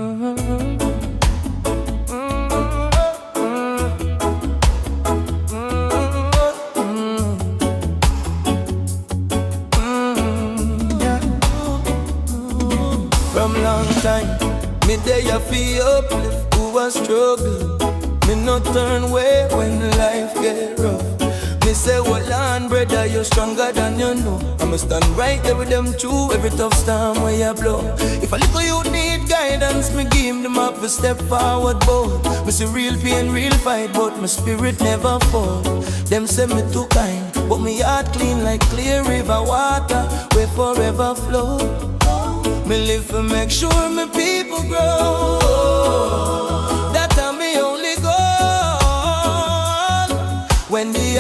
From long time, me there you feel uplift who was struggle. Me no turn way when life get rough. Me say, well on brother, you're stronger than you know. I'ma stand right there with them too, every tough storm where you blow. If a little you need guidance, me give him the map for step forward both. Me see real pain, real fight, but my spirit never fall. Them say me too kind, but me heart clean like clear river water, where forever flow. Me live to make sure my people grow. That time me only goal. When the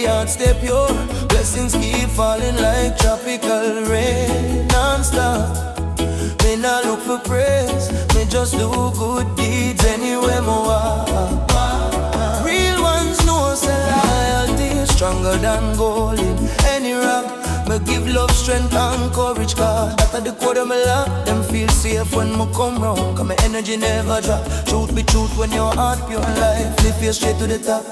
heart stay pure, blessings keep falling like tropical rain non-stop. Me not look for praise, me just do good deeds anywhere me walk. Real ones know say loyalty is stronger than gold in any rock. Me give love, strength and courage, cause after the code of my love, them feel safe when me come round, cause my energy never drop. Truth be truth when your heart pure life, lift you straight to the top.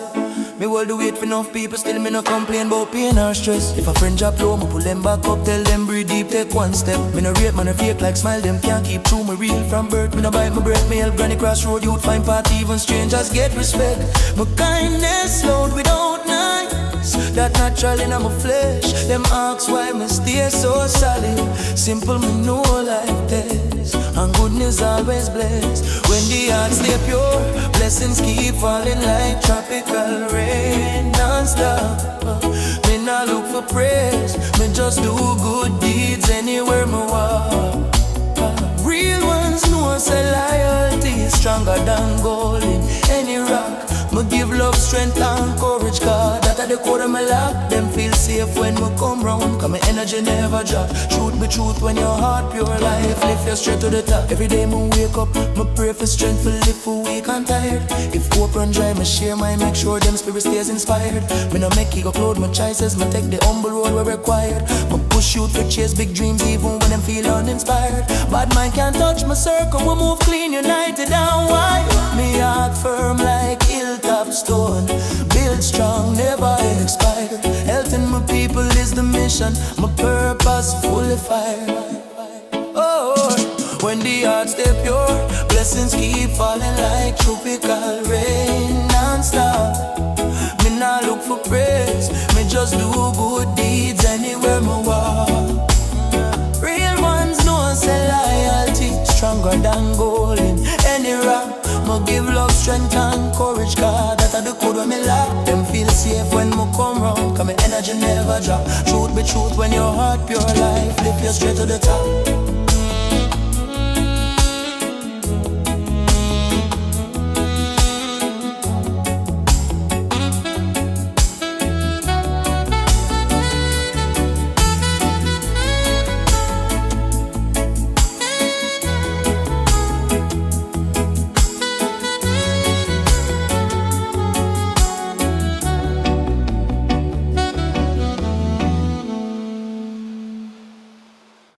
Me hold the weight for enough people, still me no complain about pain or stress. If a friend drop low, me pull them back up, tell them breathe deep, take one step. Me no rate, man no fake like smile, them can't keep true, me real from birth. Me no bite my breath, me help granny crossroad, youth find party, even strangers get respect. My kindness loud without nights, that natural in my flesh. Them ask why me stay so solid. Simple me know like this, and goodness always blessed. When the heart stay pure, blessings keep falling like tropical rain non-stop. Me not look for praise, me just do good deeds anywhere me walk. Real ones know say loyalty is stronger than gold in any rock. Me give love, strength and courage, cause that are the code of my life. Them feel safe when me come round, cause my energy never drop. Truth be truth when your heart pure life, lift you straight to the top. Every day me wake up, me pray for strength, for live for weak and tired. If hope run dry, me share my make sure them spirit stays inspired. Me no make it go cloud my choices, me take the humble road where required. Me push you to chase big dreams even when them feel uninspired. Bad mind can't touch my circle, we move clean, united and wide. Me heart firm like hilltop stone, build strong, never expire. Helping my people is the mission, my purpose fully fire. Oh, when the heart stay pure, blessings keep falling like tropical rain non-stop. Me not look for praise, me just do good deeds anywhere me walk. Real ones know say loyalty stronger than gold in any rock. Me give love, strength and courage, cause that are the code when me lock. Them feel safe when me come round, cause my energy never drop. Truth be truth when your heart pure life, lift you straight to the top.